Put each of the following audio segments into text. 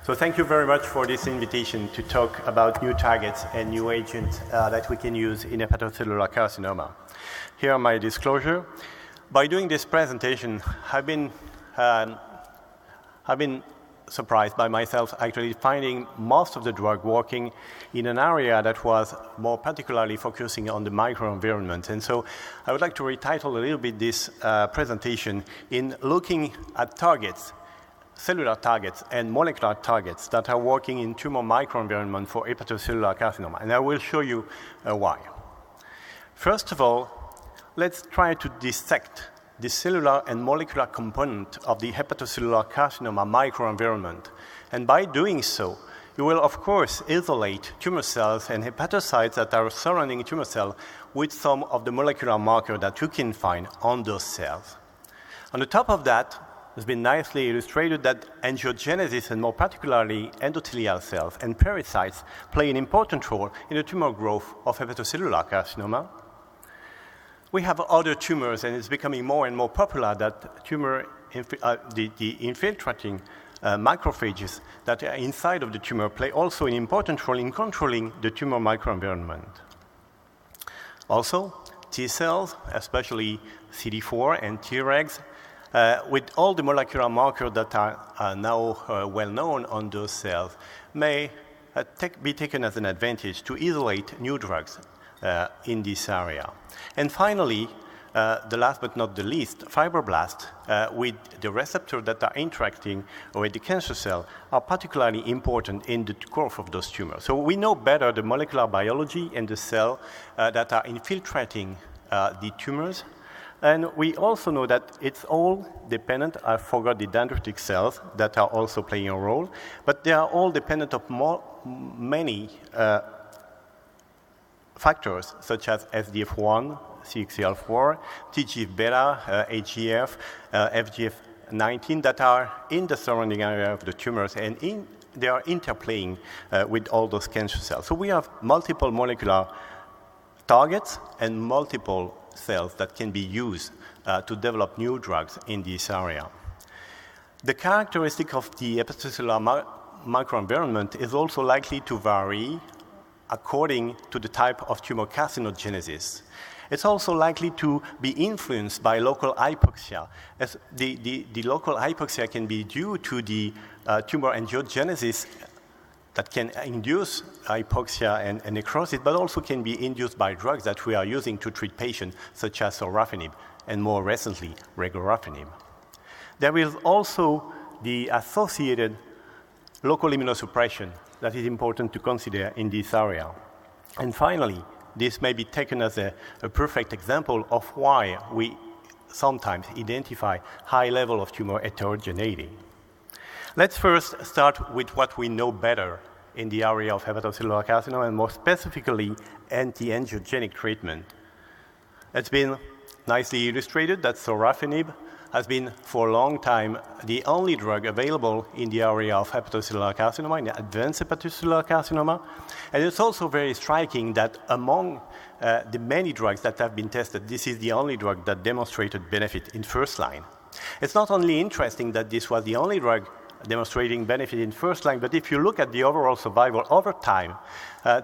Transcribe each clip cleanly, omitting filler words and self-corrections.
So thank you very much for this invitation to talk about new targets and new agents that we can use in hepatocellular carcinoma. Here are my disclosure. By doing this presentation, I've been surprised by myself actually finding most of the drug working in an area that was more particularly focusing on the microenvironment. And so I would like to retitle a little bit this presentation in looking at targets, cellular targets and molecular targets that are working in tumor microenvironment for hepatocellular carcinoma. And I will show you why. First of all, let's try to dissect the cellular and molecular component of the hepatocellular carcinoma microenvironment. And by doing so, you will, of course, isolate tumor cells and hepatocytes that are surrounding tumor cell with some of the molecular markers that you can find on those cells. On the top of that, it's been nicely illustrated that angiogenesis, and more particularly endothelial cells and pericytes, play an important role in the tumor growth of hepatocellular carcinoma. We have other tumors, and it's becoming more and more popular that the infiltrating macrophages that are inside of the tumor play also an important role in controlling the tumor microenvironment. Also, T cells, especially CD4 and Tregs, with all the molecular markers that are now well known on those cells, may be taken as an advantage to isolate new drugs in this area. And finally, the last but not the least, fibroblasts with the receptors that are interacting with the cancer cell are particularly important in the growth of those tumors. So we know better the molecular biology and the cell that are infiltrating the tumors. And we also know that it's all dependent, I forgot the dendritic cells that are also playing a role, but they are all dependent of many factors such as SDF1, CXCL4, TGFbeta, HGF, FGF19 that are in the surrounding area of the tumors, and they are interplaying with all those cancer cells. So we have multiple molecular targets and multiple cells that can be used to develop new drugs in this area. The characteristic of the hepatocellular microenvironment is also likely to vary according to the type of tumor carcinogenesis. It's also likely to be influenced by local hypoxia, as the local hypoxia can be due to the tumor angiogenesis that can induce hypoxia and necrosis, but also can be induced by drugs that we are using to treat patients, such as Sorafenib, and more recently, Regorafenib. There is also the associated local immunosuppression that is important to consider in this area. And finally, this may be taken as a perfect example of why we sometimes identify high level of tumor heterogeneity. Let's first start with what we know better in the area of hepatocellular carcinoma, and more specifically, anti-angiogenic treatment. It's been nicely illustrated that Sorafenib has been for a long time the only drug available in the area of hepatocellular carcinoma, in advanced hepatocellular carcinoma. And it's also very striking that among the many drugs that have been tested, this is the only drug that demonstrated benefit in first line. It's not only interesting that this was the only drug demonstrating benefit in first line, but if you look at the overall survival over time,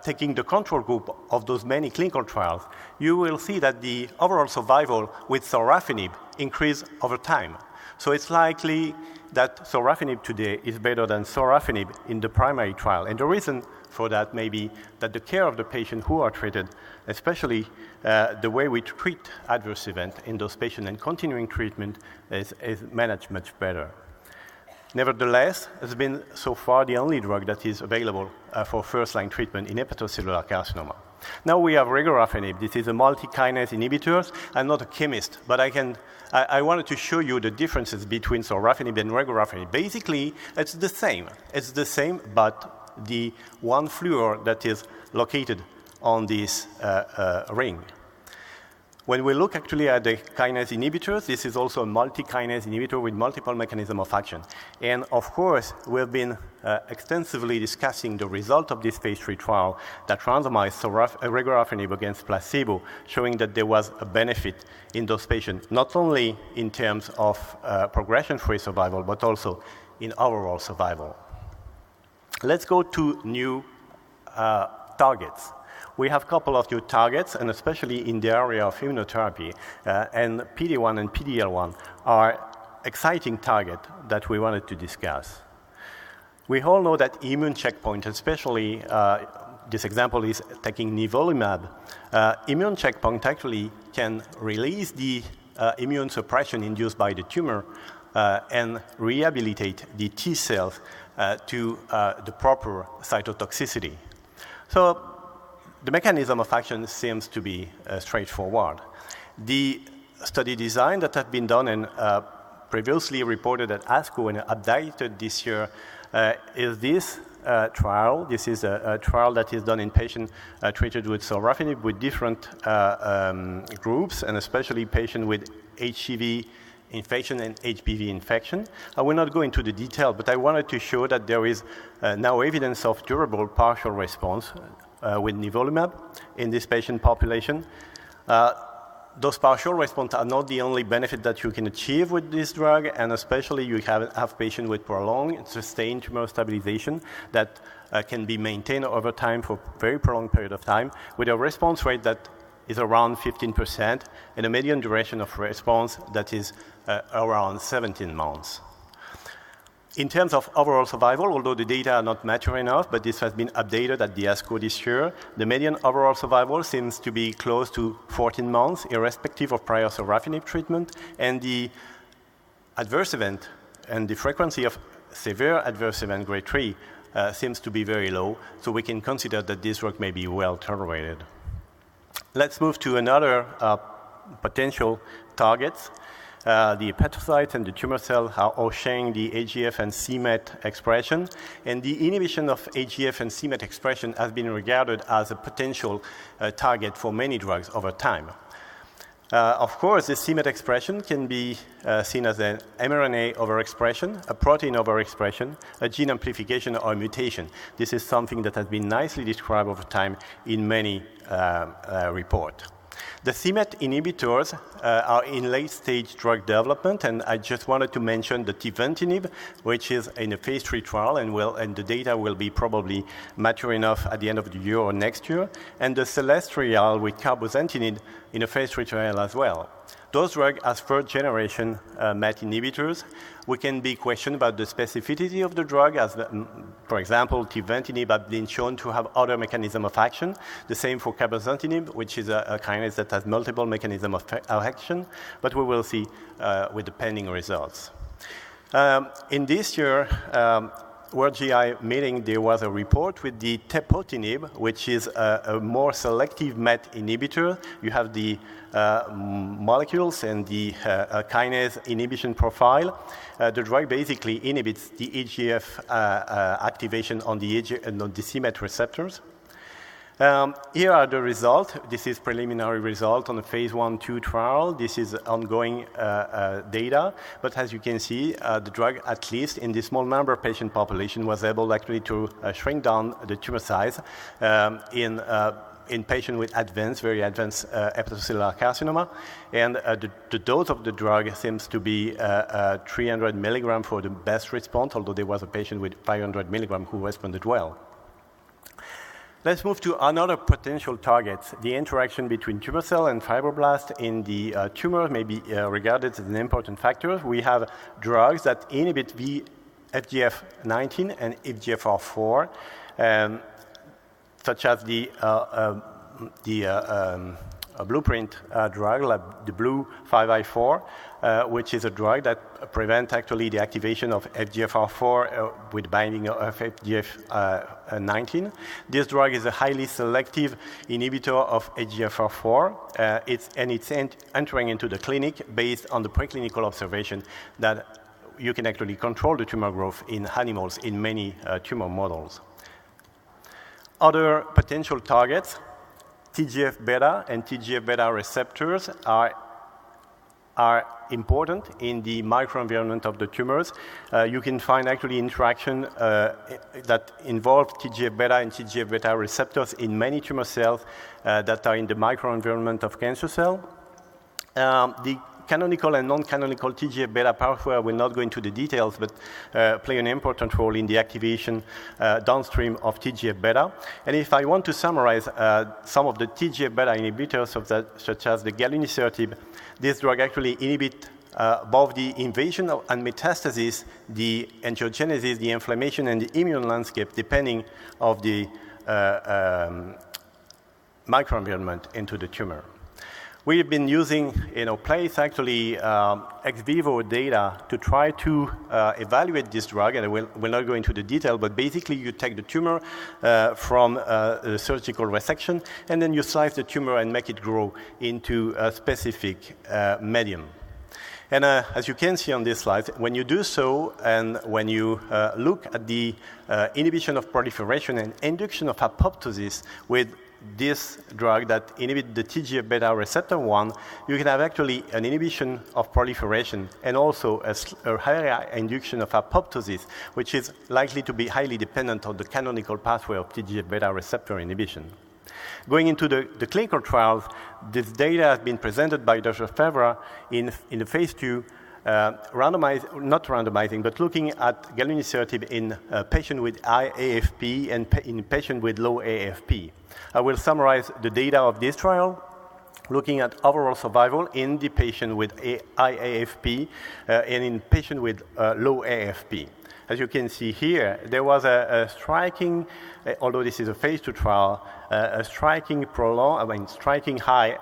taking the control group of those many clinical trials, you will see that the overall survival with Sorafenib increased over time. So it's likely that Sorafenib today is better than Sorafenib in the primary trial. And the reason for that may be that the care of the patient who are treated, especially the way we treat adverse events in those patients and continuing treatment is managed much better. Nevertheless, it's been so far the only drug that is available for first-line treatment in hepatocellular carcinoma. Now we have Regorafenib. This is a multi-kinase inhibitor. I'm not a chemist, but I wanted to show you the differences between Sorafenib and Regorafenib. Basically, it's the same. It's the same, but the one fluor that is located on this ring. When we look actually at the kinase inhibitors, this is also a multi-kinase inhibitor with multiple mechanisms of action. And of course, we've been extensively discussing the result of this phase 3 trial that randomized Regorafenib against placebo, showing that there was a benefit in those patients, not only in terms of progression-free survival, but also in overall survival. Let's go to new targets. We have a couple of new targets, and especially in the area of immunotherapy, and PD-1 and PD-L1 are exciting targets that we wanted to discuss. We all know that immune checkpoint, especially this example is taking nivolumab, immune checkpoint actually can release the immune suppression induced by the tumor and rehabilitate the T cells to the proper cytotoxicity. So the mechanism of action seems to be straightforward. The study design that has been done and previously reported at ASCO and updated this year is this trial. This is a trial that is done in patients treated with Sorafenib with different groups, and especially patients with HCV infection and HPV infection. I will not go into the detail, but I wanted to show that there is now evidence of durable partial response with nivolumab in this patient population. Those partial responses are not the only benefit that you can achieve with this drug, and especially you have patients with prolonged, sustained tumor stabilization that can be maintained over time for a very prolonged period of time with a response rate that is around 15% and a median duration of response that is around 17 months. In terms of overall survival, although the data are not mature enough, but this has been updated at the ASCO this year, the median overall survival seems to be close to 14 months, irrespective of prior Sorafenib treatment, and the adverse event and the frequency of severe adverse event grade 3 seems to be very low, so we can consider that this drug may be well tolerated. Let's move to another potential targets. The hepatocytes and the tumor cell are all sharing the AGF and c-Met expression, and the inhibition of AGF and c-Met expression has been regarded as a potential target for many drugs over time. Of course, the c-Met expression can be seen as an mRNA overexpression, a protein overexpression, a gene amplification, or a mutation. This is something that has been nicely described over time in many reports. The c-Met inhibitors are in late-stage drug development, and I just wanted to mention the Tivantinib, which is in a phase 3 trial, and the data will be probably mature enough at the end of the year or next year, and the Celestial with Cabozantinib in a phase 3 trial as well. Those drugs as third-generation MET inhibitors, we can be questioned about the specificity of the drug, as, for example, Tivantinib have been shown to have other mechanism of action. The same for Cabozantinib, which is a kinase that has multiple mechanisms of action, but we will see with the pending results. In this year, World GI meeting, there was a report with the Tepotinib, which is a more selective MET inhibitor. You have the molecules and the kinase inhibition profile. The drug basically inhibits the EGF activation on the c-Met receptors. Here are the results. This is preliminary result on the phase 1-2 trial. This is ongoing data, but as you can see, the drug, at least in this small number of patient population, was able actually to shrink down the tumor size in patients with advanced, very advanced hepatocellular carcinoma, and the dose of the drug seems to be 300 milligram for the best response, although there was a patient with 500 milligram who responded well. Let's move to another potential target. The interaction between tumor cell and fibroblast in the tumor may be regarded as an important factor. We have drugs that inhibit FGF19 and FGFR4, such as the blueprint drug, like the Blue 5i4, which is a drug that prevents actually the activation of FGFR4 with binding of FGF19. This drug is a highly selective inhibitor of FGFR4. It's entering into the clinic based on the preclinical observation that you can actually control the tumor growth in animals in many tumor models. Other potential targets, TGFbeta and TGFbeta receptors are important in the microenvironment of the tumors. You can find actually interaction that involve TGFbeta and TGFbeta receptors in many tumor cells that are in the microenvironment of cancer cell. The canonical and non-canonical TGF-beta pathway, I will not go into the details, but play an important role in the activation downstream of TGF-beta. And if I want to summarize some of the TGF-beta inhibitors, such as the galunisertib, this drug actually inhibits both the invasion and metastasis, the angiogenesis, the inflammation, and the immune landscape, depending on the microenvironment into the tumor. We've been using, place actually ex vivo data to try to evaluate this drug, and I will not go into the detail, but basically you take the tumor from a surgical resection, and then you slice the tumor and make it grow into a specific medium. And as you can see on this slide, when you do so, and when you look at the inhibition of proliferation and induction of apoptosis with this drug that inhibits the TGF-beta receptor 1, you can have actually an inhibition of proliferation and also a higher induction of apoptosis, which is likely to be highly dependent on the canonical pathway of TGF-beta receptor inhibition. Going into the clinical trials, this data has been presented by Dr. Favre in the phase 2, not randomizing, but looking at galunisertib in a patient with high AFP and in patient with low AFP. I will summarize the data of this trial, looking at overall survival in the patient with high AFP and in patient with low AFP. As you can see here, there was a striking, although this is a phase 2 trial, a striking high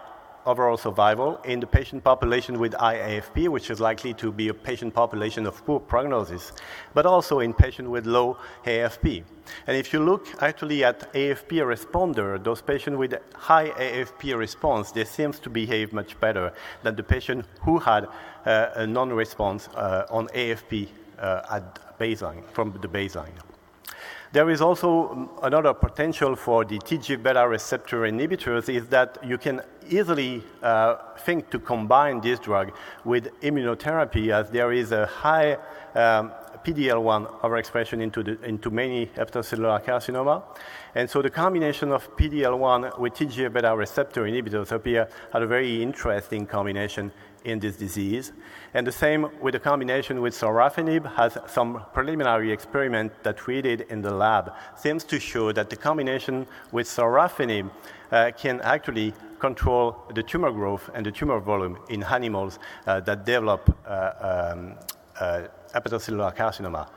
overall survival in the patient population with high AFP, which is likely to be a patient population of poor prognosis, but also in patients with low AFP. And if you look actually at AFP responder, those patients with high AFP response, they seem to behave much better than the patient who had a non-response on AFP at baseline, from the baseline. There is also another potential for the TGF-beta receptor inhibitors is that you can easily think to combine this drug with immunotherapy, as there is a high PD-L1 overexpression into many hepatocellular carcinoma. And so the combination of PD-L1 with TGF-beta receptor inhibitors appear as a very interesting combination in this disease. And the same with the combination with Sorafenib, has some preliminary experiment that we did in the lab, seems to show that the combination with Sorafenib can actually control the tumor growth and the tumor volume in animals that develop hepatocellular carcinoma.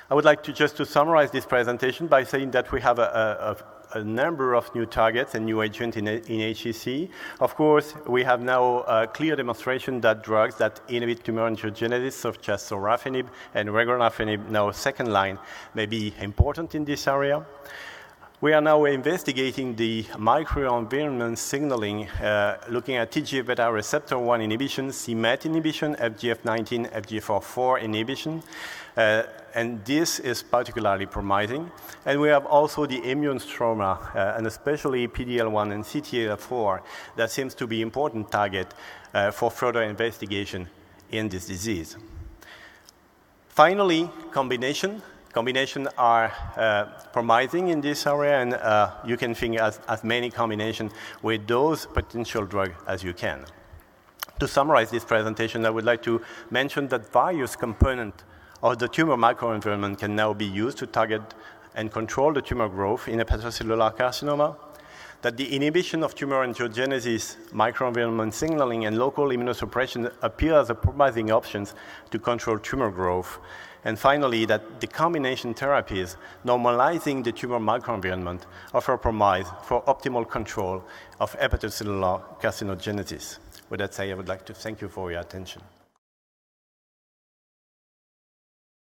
I would like to summarize this presentation by saying that we have a number of new targets and new agents in HCC. Of course, we have now a clear demonstration that drugs that inhibit tumor angiogenesis, such as Sorafenib and Regorafenib, now second line, may be important in this area. We are now investigating the microenvironment signaling, looking at TGF-beta receptor 1 inhibition, c-MET inhibition, FGF19, FGFR4 inhibition, and this is particularly promising. And we have also the immune stroma, and especially PD-L1 and CTLA4, that seems to be important target for further investigation in this disease. Finally, Combinations are promising in this area, and you can think as many combinations with those potential drugs as you can. To summarize this presentation, I would like to mention that various components of the tumor microenvironment can now be used to target and control the tumor growth in hepatocellular carcinoma, that the inhibition of tumor angiogenesis, microenvironment signaling, and local immunosuppression appear as promising options to control tumor growth. And finally, that the combination therapies normalizing the tumor microenvironment offer promise for optimal control of hepatocellular carcinogenesis. With that said, I would like to thank you for your attention.